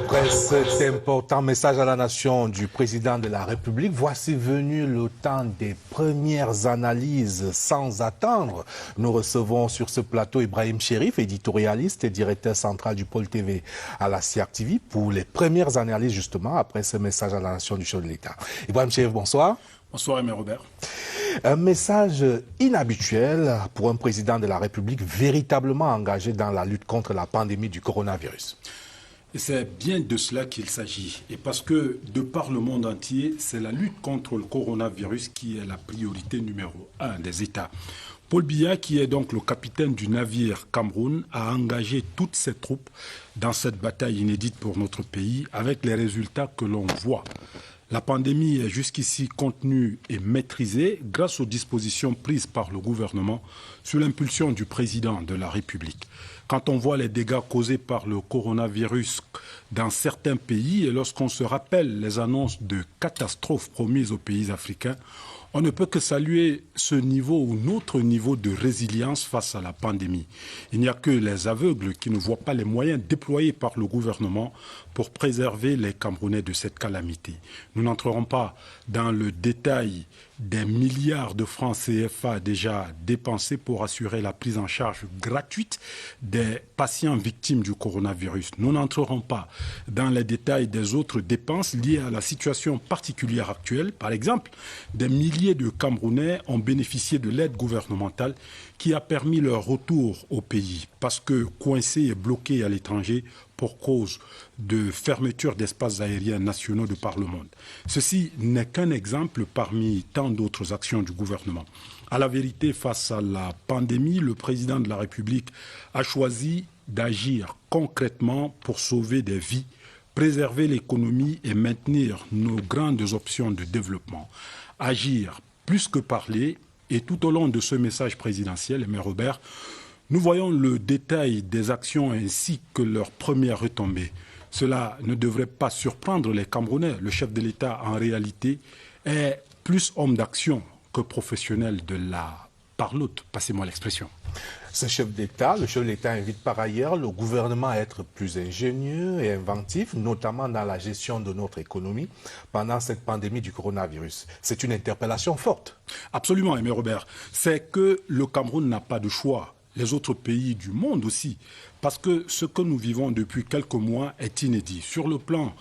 Après cet important message à la nation du président de la République, voici venu le temps des premières analyses sans attendre. Nous recevons sur ce plateau Ibrahim Chérif, éditorialiste et directeur central du pôle TV à la CIAC TV, pour les premières analyses justement après ce message à la nation du chef de l'État. Ibrahim Chérif, bonsoir. Bonsoir, Aimé Robert. Un message inhabituel pour un président de la République véritablement engagé dans la lutte contre la pandémie du coronavirus. Et c'est bien de cela qu'il s'agit. Et parce que, de par le monde entier, c'est la lutte contre le coronavirus qui est la priorité numéro 1 des États. Paul Biya, qui est donc le capitaine du navire Cameroun, a engagé toutes ses troupes dans cette bataille inédite pour notre pays, avec les résultats que l'on voit. La pandémie est jusqu'ici contenue et maîtrisée grâce aux dispositions prises par le gouvernement sous l'impulsion du président de la République. Quand on voit les dégâts causés par le coronavirus dans certains pays et lorsqu'on se rappelle les annonces de catastrophes promises aux pays africains, on ne peut que saluer ce niveau ou notre niveau de résilience face à la pandémie. Il n'y a que les aveugles qui ne voient pas les moyens déployés par le gouvernement pour préserver les Camerounais de cette calamité. Nous n'entrerons pas dans le détail des milliards de francs CFA déjà dépensés pour assurer la prise en charge gratuite des patients victimes du coronavirus. Nous n'entrerons pas dans les détails des autres dépenses liées à la situation particulière actuelle. Par exemple, des milliers de Camerounais ont bénéficié de l'aide gouvernementale qui a permis leur retour au pays parce que coincés et bloqués à l'étranger pour cause de fermeture d'espaces aériens nationaux de par le monde. Ceci n'est qu'un exemple parmi tant d'autres actions du gouvernement. À la vérité, face à la pandémie, le président de la République a choisi d'agir concrètement pour sauver des vies, préserver l'économie et maintenir nos grandes options de développement. Agir plus que parler, et tout au long de ce message présidentiel, Aimé Robert, nous voyons le détail des actions ainsi que leurs premières retombées. Cela ne devrait pas surprendre les Camerounais. Le chef de l'État, en réalité, est plus homme d'action que professionnel de la parlotte. Passez-moi l'expression. Ce chef d'État, le chef de l'État invite par ailleurs le gouvernement à être plus ingénieux et inventif, notamment dans la gestion de notre économie pendant cette pandémie du coronavirus. C'est une interpellation forte. Absolument, Aimé Robert. C'est que le Cameroun n'a pas de choix. Les autres pays du monde aussi, parce que ce que nous vivons depuis quelques mois est inédit. Sur le plan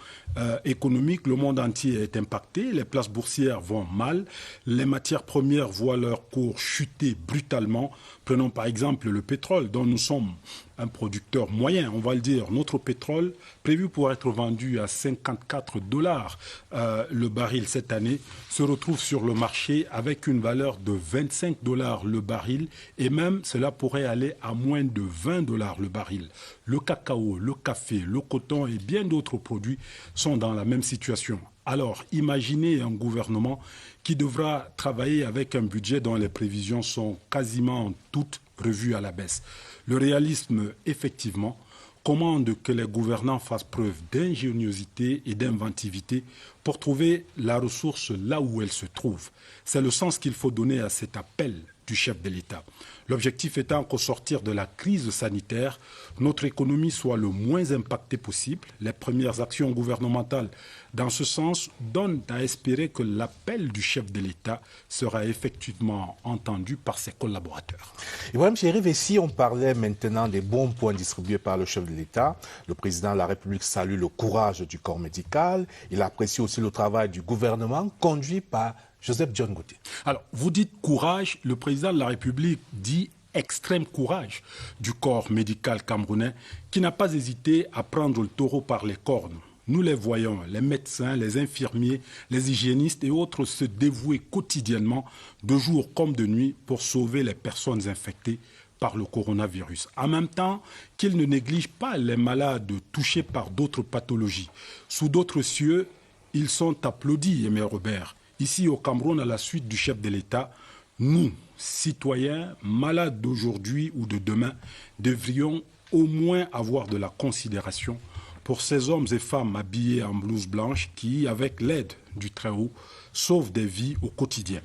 économique, le monde entier est impacté, les places boursières vont mal, les matières premières voient leur cours chuter brutalement. Prenons par exemple le pétrole, dont nous sommes un producteur moyen, on va le dire. Notre pétrole, prévu pour être vendu à 54 $ le baril cette année, se retrouve sur le marché avec une valeur de 25 $ le baril, et même cela pourrait aller à moins de 20 $ le baril. Le cacao, le café, le coton et bien d'autres produits sont dans la même situation. Alors, imaginez un gouvernement qui devra travailler avec un budget dont les prévisions sont quasiment toutes revues à la baisse. Le réalisme, effectivement, commande que les gouvernants fassent preuve d'ingéniosité et d'inventivité pour trouver la ressource là où elle se trouve. C'est le sens qu'il faut donner à cet appel du chef de l'État. L'objectif étant qu'au sortir de la crise sanitaire, notre économie soit le moins impactée possible. Les premières actions gouvernementales dans ce sens donnent à espérer que l'appel du chef de l'État sera effectivement entendu par ses collaborateurs. Ibrahim Chérif, et si on parlait maintenant des bons points distribués par le chef de l'État, le président de la République salue le courage du corps médical, il apprécie aussi le travail du gouvernement conduit par Joseph John Gauthier. Alors, vous dites courage, le président de la République dit extrême courage du corps médical camerounais qui n'a pas hésité à prendre le taureau par les cornes. Nous les voyons, les médecins, les infirmiers, les hygiénistes et autres se dévouer quotidiennement, de jour comme de nuit, pour sauver les personnes infectées par le coronavirus. En même temps qu'ils ne négligent pas les malades touchés par d'autres pathologies. Sous d'autres cieux, ils sont applaudis, Aimé Robert. Ici au Cameroun, à la suite du chef de l'État, nous, citoyens, malades d'aujourd'hui ou de demain, devrions au moins avoir de la considération pour ces hommes et femmes habillés en blouse blanche qui, avec l'aide du Très-Haut, sauvent des vies au quotidien.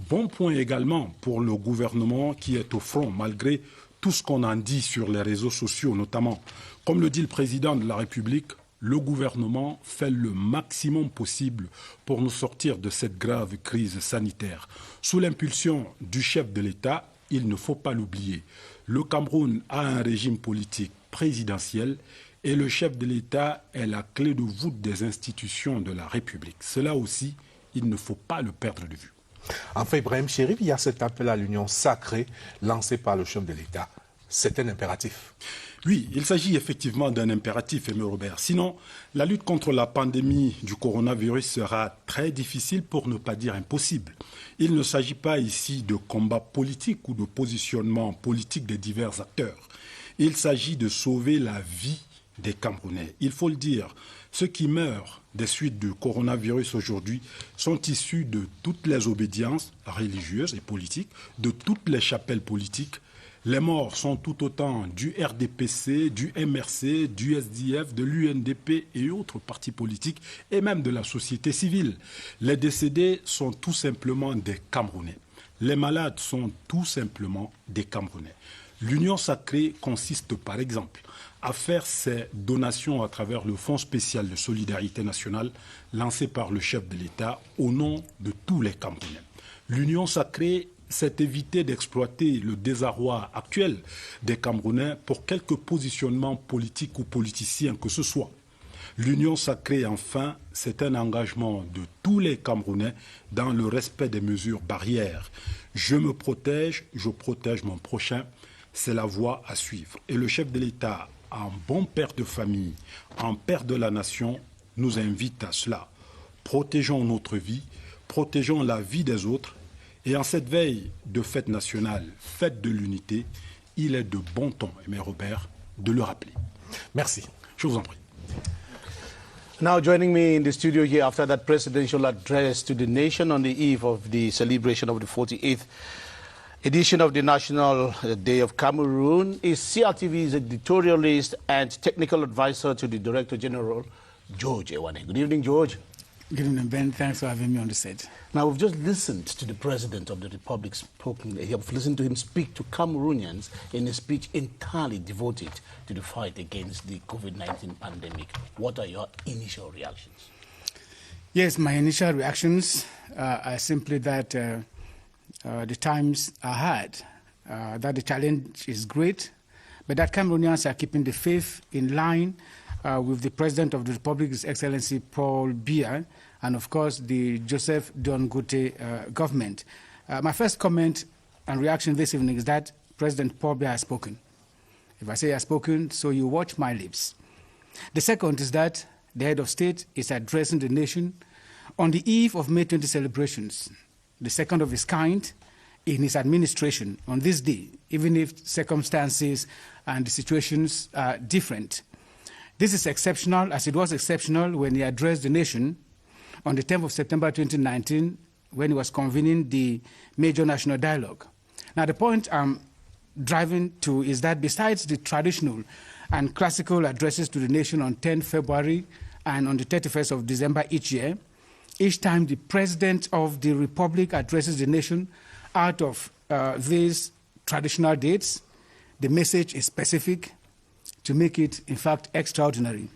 Bon point également pour le gouvernement qui est au front, malgré tout ce qu'on en dit sur les réseaux sociaux notamment. Comme le dit le président de la République, le gouvernement fait le maximum possible pour nous sortir de cette grave crise sanitaire. Sous l'impulsion du chef de l'État, il ne faut pas l'oublier, le Cameroun a un régime politique présidentiel et le chef de l'État est la clé de voûte des institutions de la République. Cela aussi, il ne faut pas le perdre de vue. Enfin, Ibrahim Chérif, il y a cet appel à l'union sacrée lancé par le chef de l'État. C'est un impératif. Oui, il s'agit effectivement d'un impératif, Aimé Robert. Sinon, la lutte contre la pandémie du coronavirus sera très difficile, pour ne pas dire impossible. Il ne s'agit pas ici de combat politique ou de positionnement politique des divers acteurs. Il s'agit de sauver la vie des Camerounais. Il faut le dire, ceux qui meurent des suites du coronavirus aujourd'hui sont issus de toutes les obédiences religieuses et politiques, de toutes les chapelles politiques. Les morts sont tout autant du RDPC, du MRC, du SDF, de l'UNDP et autres partis politiques, et même de la société civile. Les décédés sont tout simplement des Camerounais. Les malades sont tout simplement des Camerounais. L'union sacrée consiste par exemple à faire ces donations à travers le Fonds spécial de solidarité nationale lancé par le chef de l'État au nom de tous les Camerounais. L'union sacrée, c'est éviter d'exploiter le désarroi actuel des Camerounais pour quelque positionnement politique ou politicien que ce soit. L'union sacrée, enfin, c'est un engagement de tous les Camerounais dans le respect des mesures barrières. Je me protège, je protège mon prochain, c'est la voie à suivre. Et le chef de l'État, en bon père de famille, en père de la nation, nous invite à cela. Protégeons notre vie, protégeons la vie des autres. Et en cette veille de fête nationale, fête de l'unité, il est de bon ton, Aimé Robert, de le rappeler. Merci. Je vous en prie. Now joining me in the studio here after that presidential address to the nation on the eve of the celebration of the 48th edition of the National Day of Cameroon is CRTV's editorialist and technical advisor to the Director General, George Ewane. Good evening, George. Good evening, Ben. Thanks for having me on the set. Now, we've just listened to the President of the Republic spoken. We've listened to him speak to Cameroonians in a speech entirely devoted to the fight against the COVID-19 pandemic. What are your initial reactions? Yes, my initial reactions are simply that the times are hard, that the challenge is great, but that Cameroonians are keeping the faith in line with the President of the Republic, His Excellency Paul Biya, and of course the Joseph Dongote government. My first comment and reaction this evening is that President Paul Biya has spoken. If I say he has spoken, so you watch my lips. The second is that the head of state is addressing the nation on the eve of May 20 celebrations, the second of its kind in his administration on this day, even if circumstances and the situations are different. This is exceptional, as it was exceptional when he addressed the nation on the 10th of September 2019, when he was convening the major national dialogue. Now, the point I'm driving to is that besides the traditional and classical addresses to the nation on 10 February and on the 31st of December each year, each time the President of the Republic addresses the nation out of these traditional dates, the message is specific, to make it, in fact, extraordinary.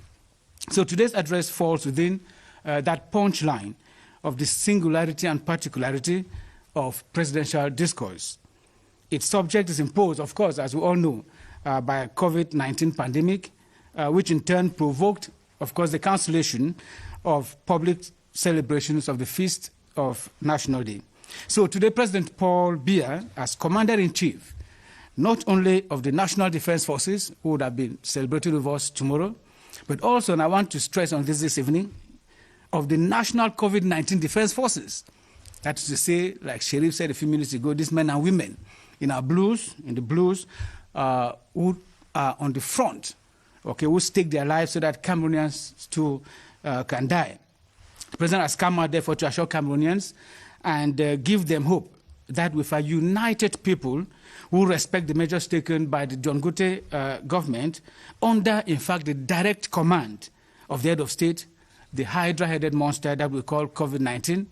So today's address falls within that punchline of the singularity and particularity of presidential discourse. Its subject is imposed, of course, as we all know, by a COVID-19 pandemic, which in turn provoked, of course, the cancellation of public celebrations of the Feast of National Day. So today, President Paul Biya, as Commander-in-Chief, not only of the National Defense Forces, who would have been celebrated with us tomorrow, but also, and I want to stress on this evening, of the National COVID-19 Defense Forces. That is to say, like Sheriff said a few minutes ago, these men and women in the blues, who are on the front, okay, who stake their lives so that Cameroonians too can die. The President has come out, therefore, to assure Cameroonians and give them hope that with a united people who respect the measures taken by the Dongote government under, in fact, the direct command of the head of state, the hydra-headed monster that we call COVID-19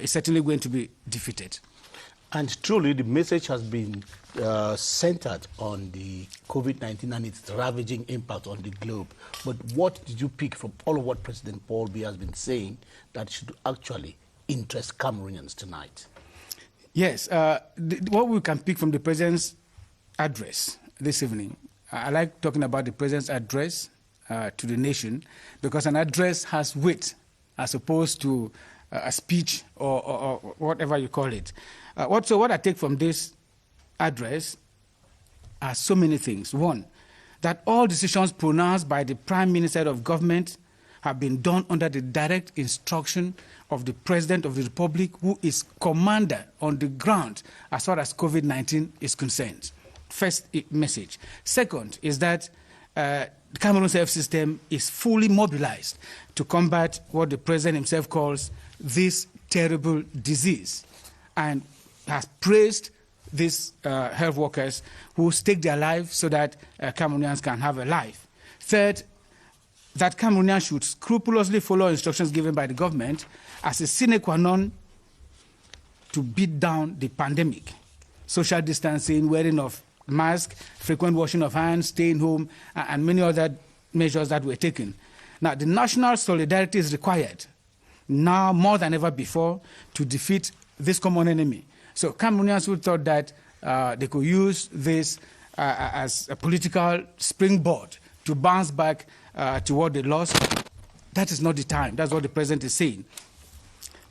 is certainly going to be defeated. And truly, the message has been centered on the COVID-19 and its ravaging impact on the globe. But what did you pick from all of what President Paul Biya has been saying that should actually interest Cameroonians tonight? Yes, what we can pick from the President's address this evening, I like talking about the President's address to the nation, because an address has weight as opposed to a speech or whatever you call it. So what I take from this address are so many things. One, that all decisions pronounced by the Prime Minister of Government have been done under the direct instruction of the President of the Republic, who is commander on the ground as far as COVID-19 is concerned. First message. Second is that the Cameroon's health system is fully mobilized to combat what the President himself calls this terrible disease, and has praised these health workers who stake their lives so that Cameroonians can have a life. Third, that Cameroonians should scrupulously follow instructions given by the government as a sine qua non to beat down the pandemic. Social distancing, wearing of masks, frequent washing of hands, staying home, and many other measures that were taken. Now, the national solidarity is required now more than ever before to defeat this common enemy. So Cameroonians who thought that they could use this as a political springboard to bounce back to what they lost, that is not the time. That's what the President is saying.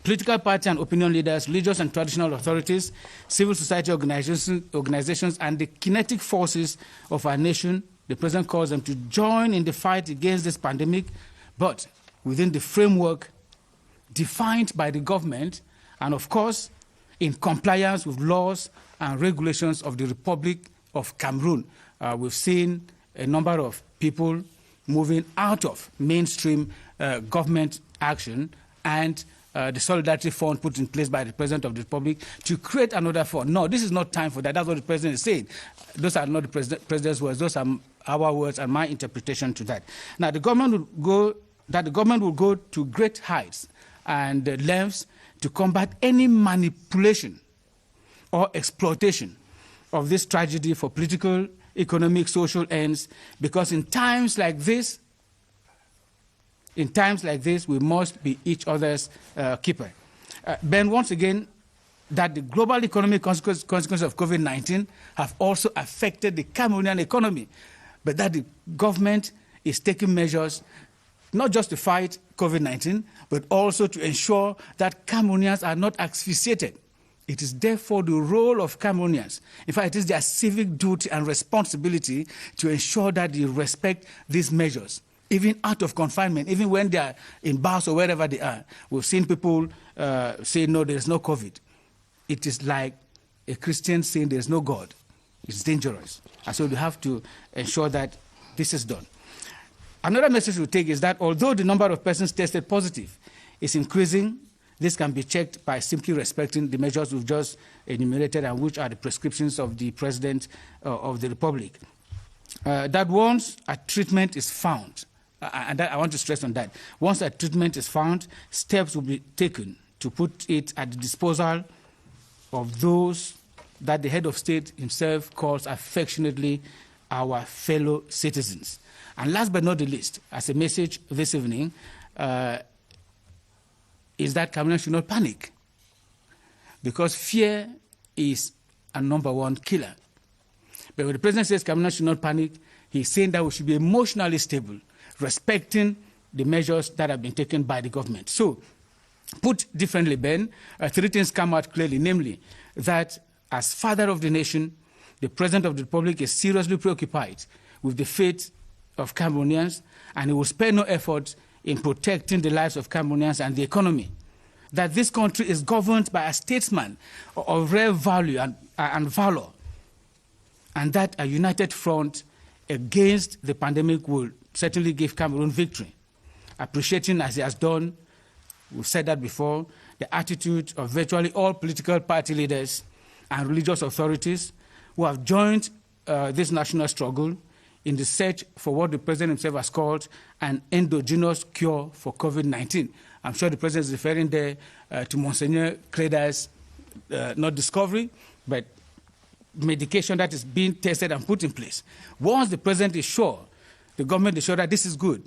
Political party and opinion leaders, religious and traditional authorities, civil society organizations, and the kinetic forces of our nation, the President calls them to join in the fight against this pandemic, but within the framework defined by the government, and of course, in compliance with laws and regulations of the Republic of Cameroon. We've seen a number of people moving out of mainstream government action, and the Solidarity Fund put in place by the President of the Republic to create another fund. No, this is not time for that. That's what the President is saying. Those are not the President's words. Those are our words and my interpretation to that. Now, the government will go to great heights and lengths to combat any manipulation or exploitation of this tragedy for political, economic, social ends, because in times like this, we must be each other's keeper. Ben, once again, that the global economic consequences of COVID-19 have also affected the Cameroonian economy, but that the government is taking measures not just to fight COVID-19, but also to ensure that Cameroonians are not asphyxiated. It is therefore the role of Cameroonians, in fact, it is their civic duty and responsibility to ensure that they respect these measures, even out of confinement, even when they are in bars or wherever they are. We've seen people say, no, there is no COVID. It is like a Christian saying there is no God. It's dangerous. And so we have to ensure that this is done. Another message we take is that although the number of persons tested positive is increasing, this can be checked by simply respecting the measures we've just enumerated, and which are the prescriptions of the President of the Republic. That once a treatment is found, and I want to stress on that, once a treatment is found, steps will be taken to put it at the disposal of those that the head of state himself calls affectionately our fellow citizens. And last but not the least, as a message this evening, is that Cameroonians should not panic, because fear is a number one killer. But when the President says Cameroonians should not panic, he's saying that we should be emotionally stable, respecting the measures that have been taken by the government. So, put differently, Ben, three things come out clearly, namely that as father of the nation, the President of the Republic is seriously preoccupied with the fate of Cameroonians, and he will spare no effort in protecting the lives of Cameroonians and the economy. That this country is governed by a statesman of rare value and valor, and that a united front against the pandemic will certainly give Cameroon victory. Appreciating, as he has done, we've said that before, the attitude of virtually all political party leaders and religious authorities who have joined this national struggle in the search for what the President himself has called an endogenous cure for COVID-19. I'm sure the President is referring there to Monsignor Creda's not discovery, but medication that is being tested and put in place. Once the president is sure, the government is sure that this is good,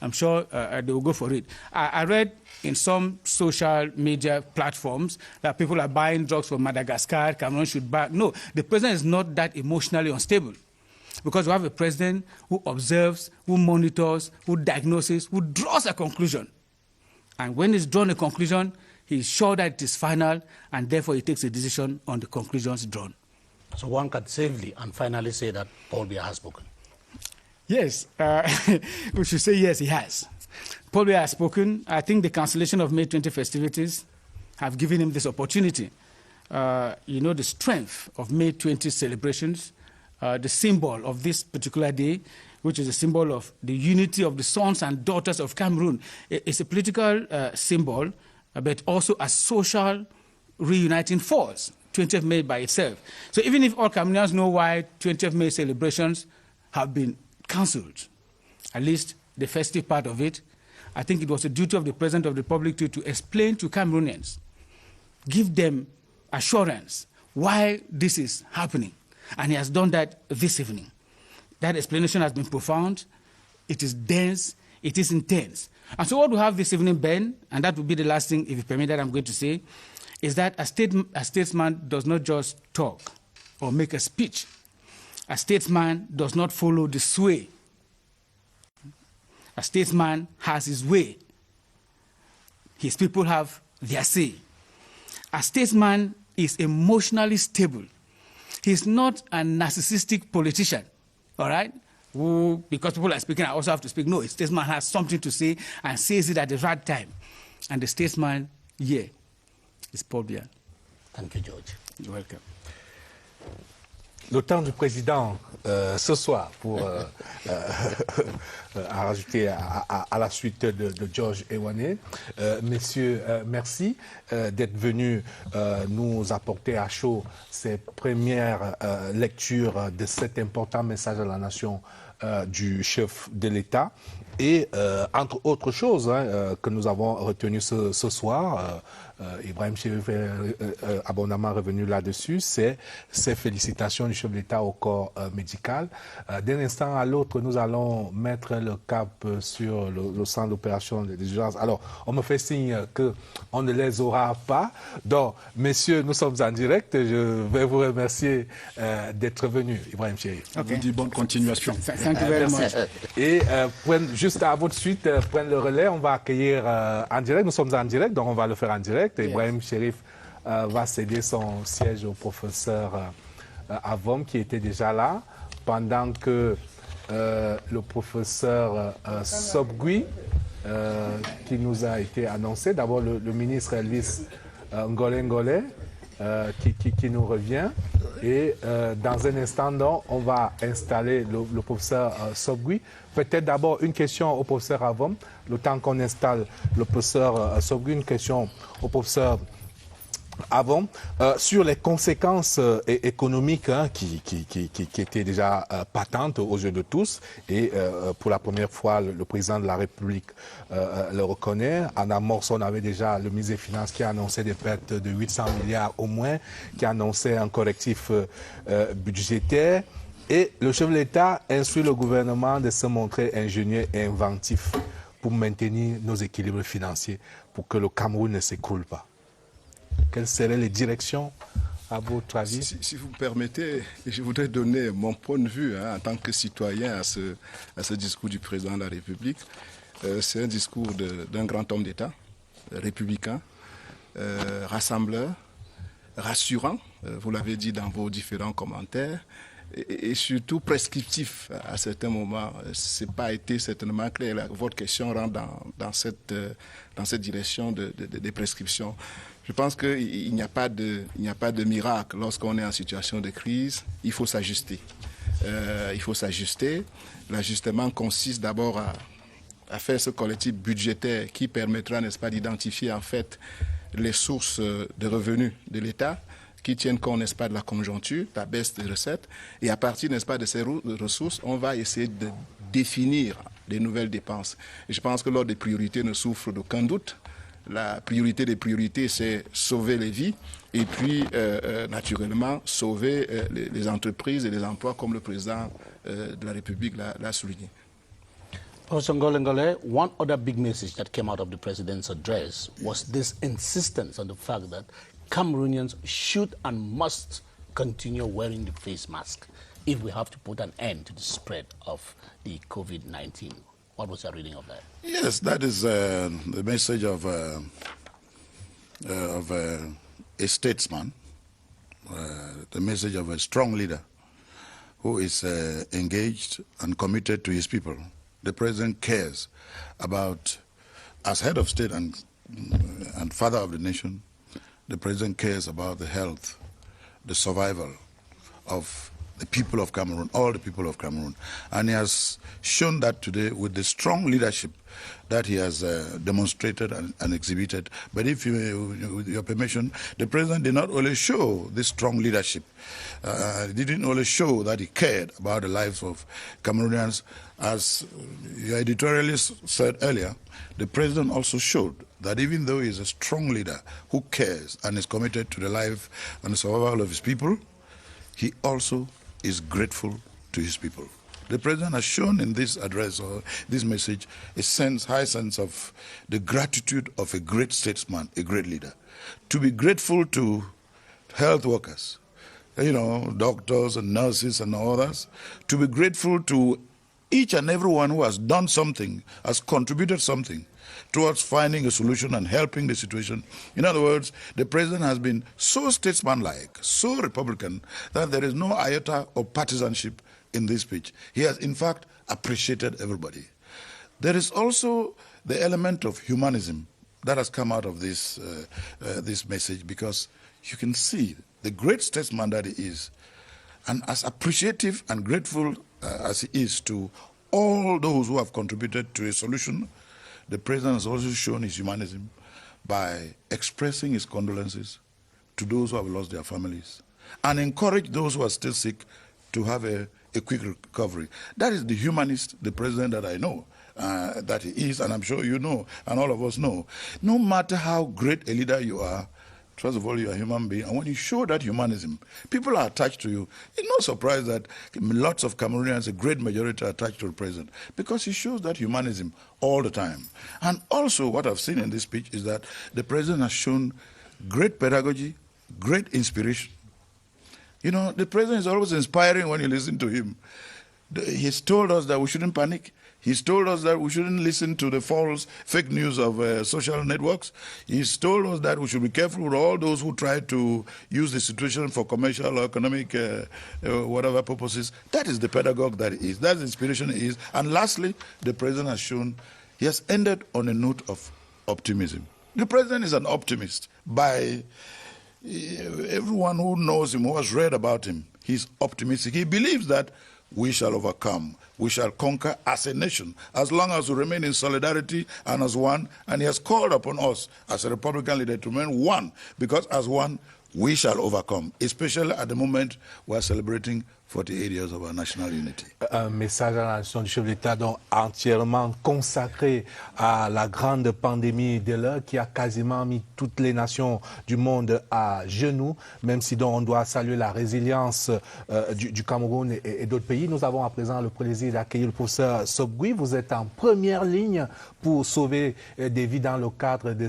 I'm sure they will go for it. I read in some social media platforms that people are buying drugs from Madagascar, Cameroon should buy. No, the president is not that emotionally unstable, because we have a president who observes, who monitors, who diagnoses, who draws a conclusion. And when he's drawn a conclusion, he's sure that it is final, and therefore he takes a decision on the conclusions drawn. So one can safely and finally say that Paul Biya has spoken. Yes, we should say yes, he has. Paul Biya has spoken. I think the cancellation of May 20 festivities have given him this opportunity. The strength of May 20 celebrations, the symbol of this particular day, which is a symbol of the unity of the sons and daughters of Cameroon. It's a political symbol, but also a social reuniting force, 20th May by itself. So even if all Cameroonians know why 20th May celebrations have been cancelled, at least the festive part of it, I think it was a duty of the President of the Republic to explain to Cameroonians, give them assurance why this is happening. And he has done that this evening. That explanation has been profound, it is dense, it is intense. And so what we have this evening, Ben, and that will be the last thing, if you permit that I'm going to say, is that a statesman does not just talk or make a speech. A statesman does not follow the sway. A statesman has his way. His people have their say. A statesman is emotionally stable. He's not a narcissistic politician, all right? Who, because people are speaking, I also have to speak. No, a statesman has something to say and says it at the right time. And the statesman, is Paul Biya. Thank you, George. You're welcome. Le temps du président ce soir pour rajouter à la suite de George Ewane. Messieurs, merci d'être venus nous apporter à chaud ces premières lectures de cet important message à la nation du chef de l'État. Et entre autres choses que nous avons retenues ce soir, Ibrahim Chérif est abondamment revenu là-dessus, c'est ces félicitations du chef de l'État au corps médical. D'un instant à l'autre, nous allons mettre le cap sur le centre d'opération des urgences. Alors, on me fait signe qu'on ne les aura pas. Donc, messieurs, nous sommes en direct. Je vais vous remercier d'être venus, Ibrahim Chérif. On vous dit bonne continuation. Thank you very much. Et juste à votre suite, prendre le relais, on va accueillir en direct. Nous sommes en direct, donc on va le faire en direct. Ibrahim Chérif va céder son siège au professeur Avom, qui était déjà là, pendant que le professeur Sobgui, qui nous a été annoncé, d'abord le ministre Elvis Ngolé, qui nous revient. Et dans un instant, donc, on va installer le professeur Sobgui. Peut-être d'abord une question au professeur Avom. Le temps qu'on installe le professeur Sobgui, une question au professeur Avom sur les conséquences économiques qui étaient déjà patentes aux yeux de tous. Et pour la première fois, le président de la République le reconnaît. En amorce, on avait déjà le ministre des Finances qui a annoncé des pertes de 800 milliards au moins, qui a annoncé un correctif budgétaire. Et le chef de l'État instruit le gouvernement de se montrer ingénieux et inventif pour maintenir nos équilibres financiers, pour que le Cameroun ne s'écroule pas. Quelles seraient les directions, à votre avis? Si vous me permettez, je voudrais donner mon point de vue en tant que citoyen à ce discours du président de la République. C'est un discours d'un grand homme d'État, républicain, rassembleur, rassurant, vous l'avez dit dans vos différents commentaires, et surtout prescriptif à certains moments. Ce n'a pas été certainement clair. Votre question rentre dans cette direction des prescriptions. Je pense qu'il n'y a pas de miracle. Lorsqu'on est en situation de crise, il faut s'ajuster. L'ajustement consiste d'abord à faire ce collectif budgétaire qui permettra, n'est-ce pas, d'identifier en fait les sources de revenus de l'État qui tiennent compte, n'est-ce pas, de la conjoncture, de la baisse des recettes. Et à partir, n'est-ce pas, de ces ressources, on va essayer de définir les nouvelles dépenses. Et je pense que l'ordre des priorités ne souffre d'aucun doute. la priorité des priorités, c'est sauver les vies et puis, naturellement, sauver les entreprises et les emplois, comme le président de la République l'a souligné. Professor Ngole Ngole, one other big message that came out of the president's address was this insistence on the fact that Cameroonians should and must continue wearing the face mask if we have to put an end to the spread of the COVID-19. What was your reading of that? Yes, that is the message of a statesman, the message of a strong leader who is engaged and committed to his people. The president cares about, as head of state and father of the nation, the president cares about the health, the survival of the people of Cameroon, all the people of Cameroon. And he has shown that today with the strong leadership that he has demonstrated and exhibited. But if you, with your permission, the president did not only show this strong leadership, he didn't only show that he cared about the lives of Cameroonians. As your editorialist said earlier, the president also showed that even though he is a strong leader who cares and is committed to the life and the survival of his people, he also is grateful to his people. The president has shown in this address or this message a high sense of the gratitude of a great statesman, a great leader. To be grateful to health workers, you know, doctors and nurses and others, to be grateful to each and everyone who has done something, has contributed something towards finding a solution and helping the situation. In other words, the president has been so statesmanlike, so Republican, that there is no iota of partisanship in this speech. He has, in fact, appreciated everybody. There is also the element of humanism that has come out of this, this message, because you can see the great statesman that he is, and as appreciative and grateful as he is to all those who have contributed to a solution, the president has also shown his humanism by expressing his condolences to those who have lost their families and encourage those who are still sick to have a quick recovery. That is the humanist, the president that I know, that he is, and I'm sure you know, and all of us know. No matter how great a leader you are, first of all, you're a human being, and when you show that humanism, people are attached to you. It's no surprise that lots of Cameroonians, a great majority, are attached to the president, because he shows that humanism all the time. And also, what I've seen in this speech is that the president has shown great pedagogy, great inspiration. You know, the president is always inspiring when you listen to him. He's told us that we shouldn't panic. He's told us that we shouldn't listen to the false fake news of social networks. He's told us that we should be careful with all those who try to use the situation for commercial or economic whatever purposes. That is the pedagogue that he is. That's the inspiration he is. And lastly, the president has shown, he has ended on a note of optimism. The president is an optimist. By everyone who knows him, who has read about him, he's optimistic. He believes that we shall overcome. We shall conquer as a nation, as long as we remain in solidarity and as one. And he has called upon us as a Republican leader to remain one, because as one, we shall overcome, especially at the moment we are celebrating 48 years of our national unity. Un message à la nation du chef de l'État donc entièrement consacré à la grande pandémie de l'heure qui a quasiment mis toutes les nations du monde à genoux, même si donc on doit saluer la résilience du Cameroun et d'autres pays. Nous avons à présent le plaisir d'accueillir le professeur Sobgui. Vous êtes en première ligne pour sauver des vies dans le cadre de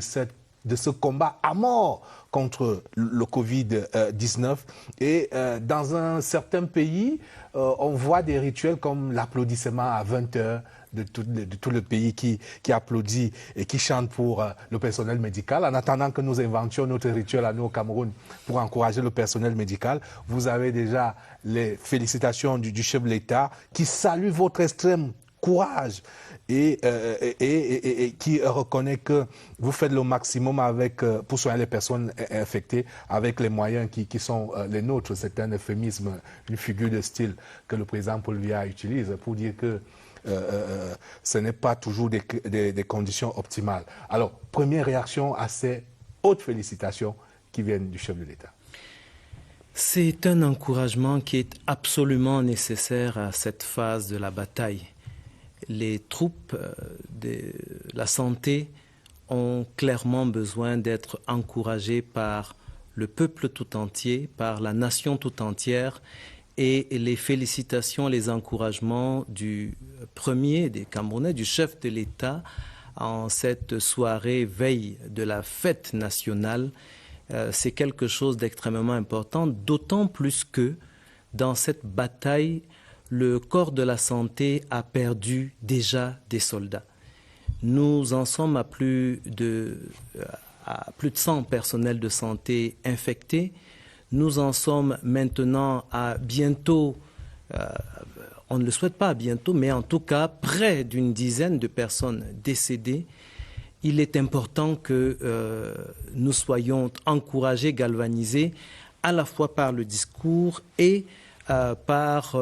ce combat à mort contre le Covid-19. Et dans un certain pays, on voit des rituels comme l'applaudissement à 20h de tout le pays qui applaudit et qui chante pour le personnel médical. En attendant que nous inventions notre rituel à nous au Cameroun pour encourager le personnel médical, vous avez déjà les félicitations du chef de l'État qui salue votre extrême courage et qui reconnaît que vous faites le maximum pour soigner les personnes infectées avec les moyens qui sont les nôtres. C'est un euphémisme, une figure de style que le président Paul Biya utilise pour dire que ce n'est pas toujours des conditions optimales. Alors, première réaction à ces hautes félicitations qui viennent du chef de l'État. C'est un encouragement qui est absolument nécessaire à cette phase de la bataille. Les troupes de la santé ont clairement besoin d'être encouragés par le peuple tout entier, par la nation tout entière, et les félicitations, les encouragements du premier des Camerounais, du chef de l'État, en cette soirée veille de la fête nationale, c'est quelque chose d'extrêmement important, d'autant plus que dans cette bataille, le corps de la santé a perdu déjà des soldats. Nous en sommes à plus de 100 personnels de santé infectés. Nous en sommes maintenant à bientôt, on ne le souhaite pas à bientôt, mais en tout cas près d'une dizaine de personnes décédées. Il est important que nous soyons encouragés, galvanisés, à la fois par le discours et par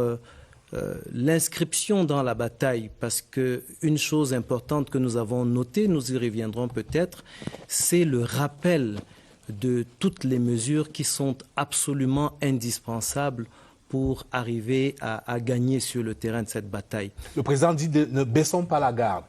l'inscription dans la bataille, parce qu'une chose importante que nous avons notée, nous y reviendrons peut-être, c'est le rappel de toutes les mesures qui sont absolument indispensables pour arriver à gagner sur le terrain de cette bataille. Le président dit ne baissons pas la garde.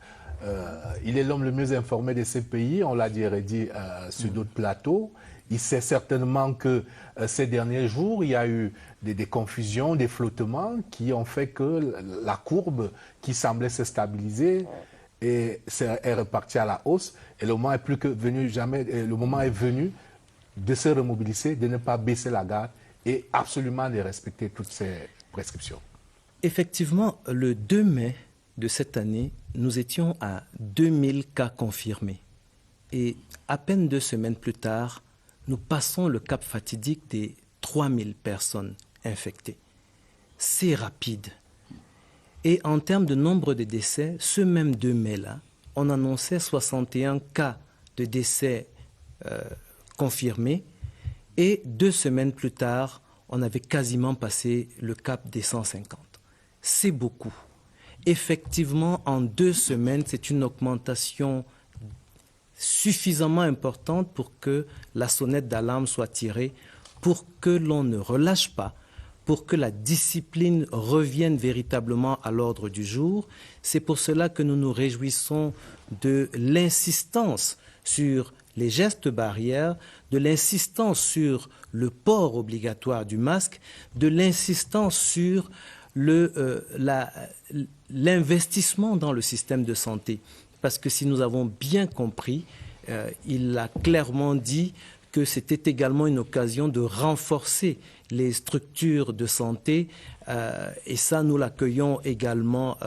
Il est l'homme le mieux informé de ces pays, on l'a dit sur d'autres plateaux. Il sait certainement que ces derniers jours, il y a eu des confusions, des flottements qui ont fait que la courbe qui semblait se stabiliser est repartie à la hausse. Et le moment est plus que venu jamais. Le moment est venu de se remobiliser, de ne pas baisser la garde et absolument de respecter toutes ces prescriptions. Effectivement, le 2 mai de cette année, nous étions à 2000 cas confirmés. Et à peine 2 semaines plus tard, nous passons le cap fatidique des 3000 personnes infectées. C'est rapide. Et en termes de nombre de décès, ce même 2 mai-là, on annonçait 61 cas de décès confirmés. Et 2 semaines plus tard, on avait quasiment passé le cap des 150. C'est beaucoup. Effectivement, en 2 semaines, c'est une augmentation suffisamment importante pour que la sonnette d'alarme soit tirée, pour que l'on ne relâche pas, pour que la discipline revienne véritablement à l'ordre du jour. C'est pour cela que nous nous réjouissons de l'insistance sur les gestes barrières, de l'insistance sur le port obligatoire du masque, de l'insistance sur l'investissement dans le système de santé. Parce que si nous avons bien compris, il a clairement dit que c'était également une occasion de renforcer les structures de santé et ça, nous l'accueillons également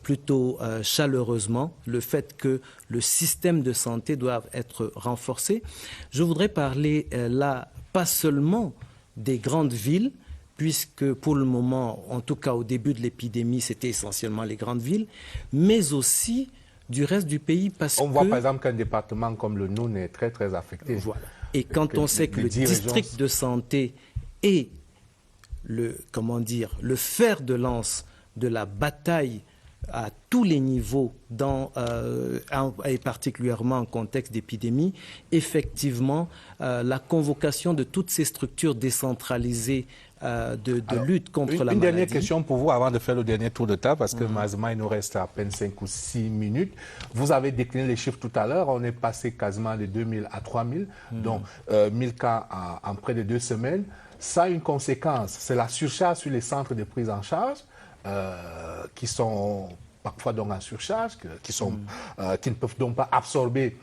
plutôt chaleureusement, le fait que le système de santé doit être renforcé. Je voudrais parler là, pas seulement des grandes villes, puisque pour le moment, en tout cas au début de l'épidémie, c'était essentiellement les grandes villes, mais aussi du reste du pays. Parce on voit par exemple qu'un département comme le Noun est très très affecté. Voilà. Et quand on sait que le district de santé est le fer de lance de la bataille à tous les niveaux, et particulièrement en contexte d'épidémie, effectivement, la convocation de toutes ces structures décentralisées de lutte contre la maladie. Une dernière question pour vous avant de faire le dernier tour de table, parce que Mazma, il nous reste à peine 5 ou 6 minutes. Vous avez décliné les chiffres tout à l'heure, on est passé quasiment de 2000 à 3000, donc 1000 cas en près de 2 semaines. Ça a une conséquence, c'est la surcharge sur les centres de prise en charge, qui sont parfois donc en surcharge, qui ne peuvent donc pas absorber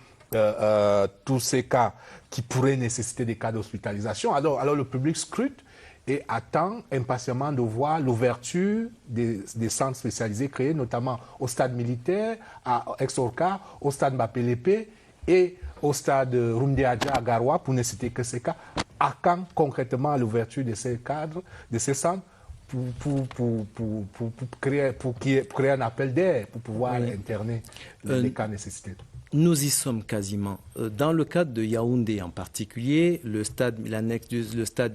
tous ces cas qui pourraient nécessiter des cas d'hospitalisation. Alors le public scrute et attend impatiemment de voir l'ouverture des centres spécialisés créés, notamment au stade militaire, à Exorca, au stade Mbapelepe et au stade Rundeadja à Garoua, pour ne citer que ces cas. À quand concrètement l'ouverture de ces cadres, de ces centres, pour créer un appel d'air, pour pouvoir interner les cas nécessités? Nous y sommes quasiment. Dans le cadre de Yaoundé en particulier, le stade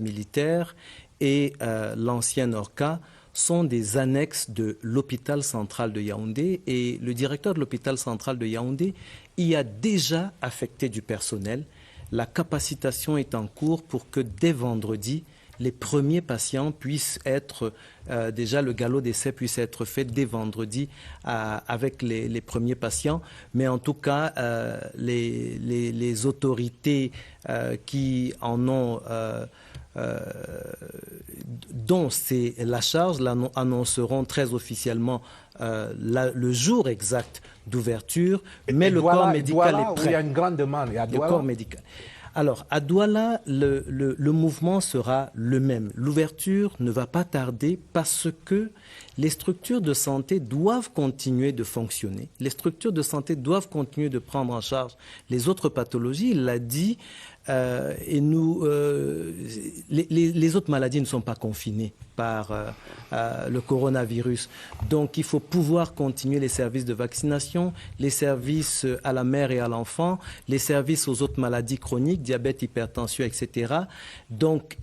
militaire et l'ancien Orca sont des annexes de l'hôpital central de Yaoundé et le directeur de l'hôpital central de Yaoundé y a déjà affecté du personnel. La capacitation est en cours pour que dès vendredi, les premiers patients puissent être, déjà le galop d'essai puisse être fait dès vendredi avec les premiers patients. Mais en tout cas, les autorités qui en ont... dont c'est la charge, annonceront très officiellement le jour exact d'ouverture, mais le corps médical est prêt. Il y a une grande demande. Le corps médical. Alors, à Douala, le mouvement sera le même. L'ouverture ne va pas tarder parce que les structures de santé doivent continuer de fonctionner. Les structures de santé doivent continuer de prendre en charge les autres pathologies. Il l'a dit. Et nous, les autres maladies ne sont pas confinées par le coronavirus. Donc, il faut pouvoir continuer les services de vaccination, les services à la mère et à l'enfant, les services aux autres maladies chroniques, diabète, hypertension, etc. Donc,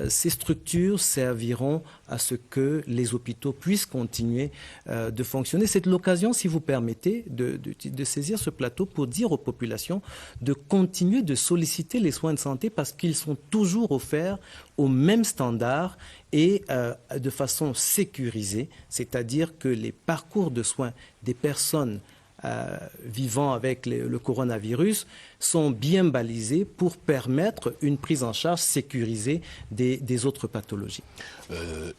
ces structures serviront à ce que les hôpitaux puissent continuer de fonctionner. C'est l'occasion, si vous permettez, de saisir ce plateau pour dire aux populations de continuer de solliciter les soins de santé parce qu'ils sont toujours offerts aux mêmes standards et de façon sécurisée, c'est-à-dire que les parcours de soins des personnes vivant avec le coronavirus sont bien balisés pour permettre une prise en charge sécurisée des autres pathologies.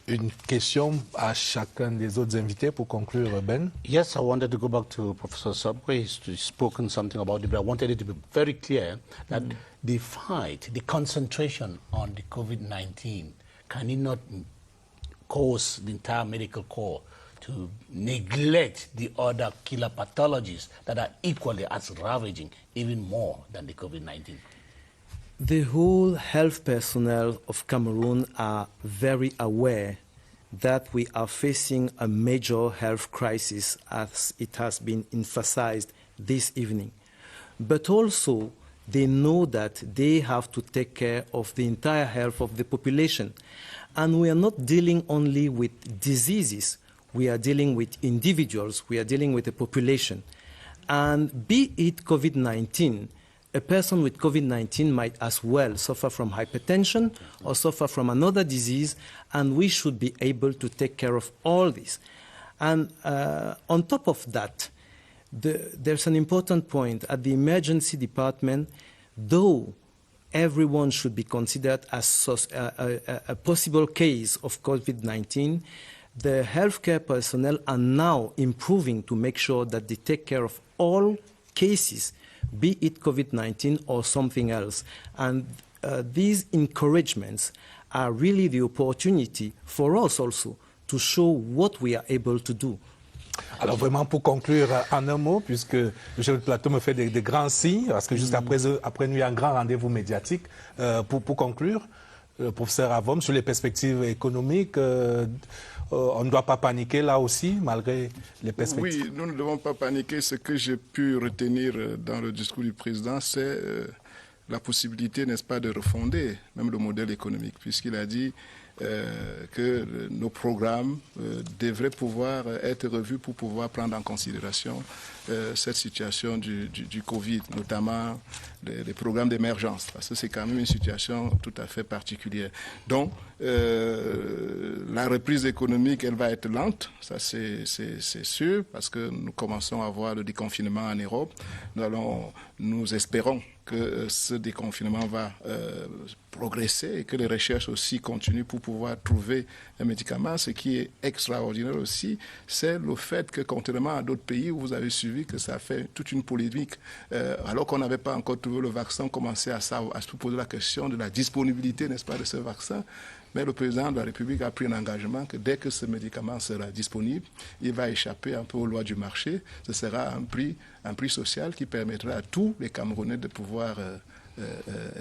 Une question à chacun des autres invités pour conclure, Ben. Yes, I wanted to go back to Professor Sabwe. He's spoken something about it, but I wanted it to be very clear that the fight, the concentration on the COVID-19, can it not cause the entire medical corps to neglect the other killer pathologies that are equally as ravaging, even more than the COVID-19? The whole health personnel of Cameroon are very aware that we are facing a major health crisis, as it has been emphasized this evening. But also, they know that they have to take care of the entire health of the population. And we are not dealing only with diseases. We are dealing with individuals. We are dealing with the population. And be it COVID-19, a person with COVID-19 might as well suffer from hypertension or suffer from another disease, and we should be able to take care of all this. And on top of that, there's an important point. At the emergency department, though everyone should be considered as a possible case of COVID-19, the healthcare personnel are now improving to make sure that they take care of all cases, be it COVID-19 or something else. And these encouragements are really the opportunity for us also to show what we are able to do. Alors vraiment pour conclure en un mot, puisque le chef de plateau me fait des grands signes, parce que juste après nous il y a un grand rendez-vous médiatique, pour conclure, professeur Avom, sur les perspectives économiques, on ne doit pas paniquer là aussi, malgré les perspectives. Oui, nous ne devons pas paniquer. Ce que j'ai pu retenir dans le discours du président, c'est la possibilité, n'est-ce pas, de refonder même le modèle économique, puisqu'il a dit que nos programmes devraient pouvoir être revus pour pouvoir prendre en considération cette situation du Covid, notamment les programmes d'émergence, parce que c'est quand même une situation tout à fait particulière. Donc, la reprise économique, elle va être lente, ça c'est sûr, parce que nous commençons à voir le déconfinement en Europe. Nous espérons que ce déconfinement va progresser et que les recherches aussi continuent pour pouvoir trouver un médicament. Ce qui est extraordinaire aussi, c'est le fait que, contrairement à d'autres pays où vous avez suivi que ça fait toute une polémique, alors qu'on n'avait pas encore trouvé le vaccin, on commençait à se poser la question de la disponibilité, n'est-ce pas, de ce vaccin. Mais le président de la République a pris un engagement que dès que ce médicament sera disponible, il va échapper un peu aux lois du marché. Ce sera un prix social qui permettra à tous les Camerounais de pouvoir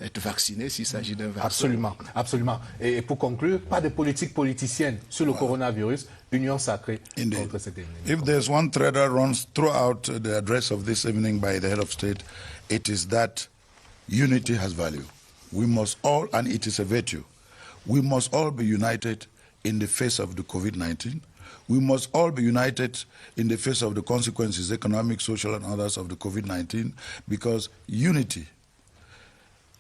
être vaccinés s'il s'agit d'un vaccin. Absolument, absolument. Et pour conclure, pas de politique politicienne sur le coronavirus, union sacrée contre cette ennemi. If there's one thread that runs throughout the address of this evening by the head of state, it is that unity has value. We must all, and it is a virtue, we must all be united in the face of the COVID-19. We must all be united in the face of the consequences, economic, social, and others of the COVID-19, because unity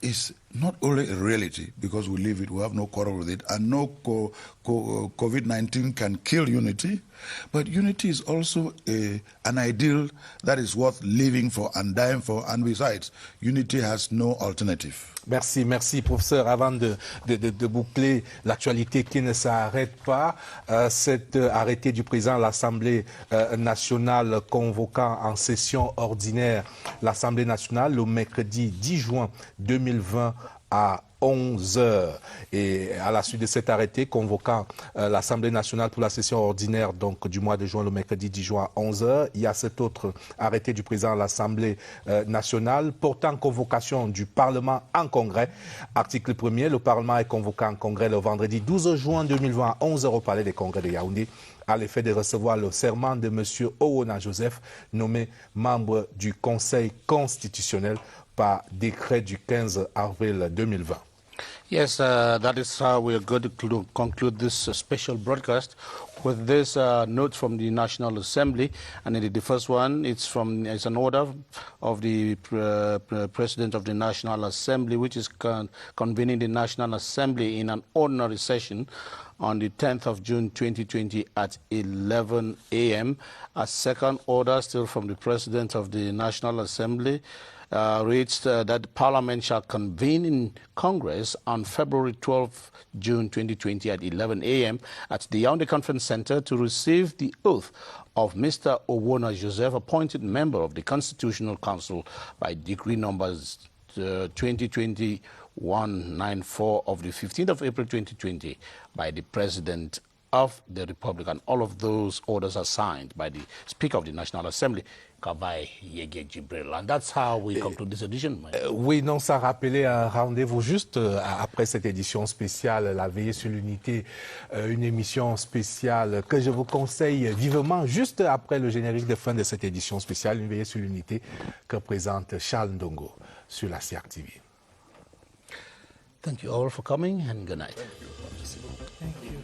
is not only a reality, because we live it, we have no quarrel with it, and no COVID-19 can kill unity, but unity is also an ideal that is worth living for and dying for, and besides, unity has no alternative. Merci, merci professeur. Avant de boucler l'actualité qui ne s'arrête pas, cet arrêté du président de l'Assemblée nationale convoquant en session ordinaire l'Assemblée nationale le mercredi 10 juin 2020 à 11h. Et à la suite de cet arrêté convoquant l'Assemblée nationale pour la session ordinaire donc, du mois de juin, le mercredi 10 juin à 11h, il y a cet autre arrêté du président de l'Assemblée nationale portant convocation du Parlement en congrès. Article 1er, le Parlement est convoqué en congrès le vendredi 12 juin 2020 à 11h au Palais des Congrès de Yaoundé, à l'effet de recevoir le serment de M. Owona Joseph, nommé membre du Conseil constitutionnel par décret du 15 avril 2020. Yes, that is how we are going to conclude this special broadcast with this note from the National Assembly. And the first one, it's an order of the President of the National Assembly, which is convening the National Assembly in an ordinary session on the 10th of June 2020 at 11 a.m. A second order, still from the President of the National Assembly, reads that Parliament shall convene in Congress on February 12 June 2020 at 11 a.m. at the Yaoundé Conference Center to receive the oath of Mr. Owona Joseph, appointed member of the Constitutional Council by decree numbers 2020-194 of the 15th of April 2020 by the President of the Republic. And all of those orders are signed by the Speaker of the National Assembly, Kavai Yege Jibril. And that's how we conclude this edition. Oui, non, ça rappelait un rendez-vous juste après cette édition spéciale, la veillée sur l'unité, une émission spéciale que je vous conseille vivement juste après le générique de fin de cette édition spéciale, une veillée sur l'unité que présente Charles Ndongo sur la CIAC TV. Thank you all for coming and good night. Thank you.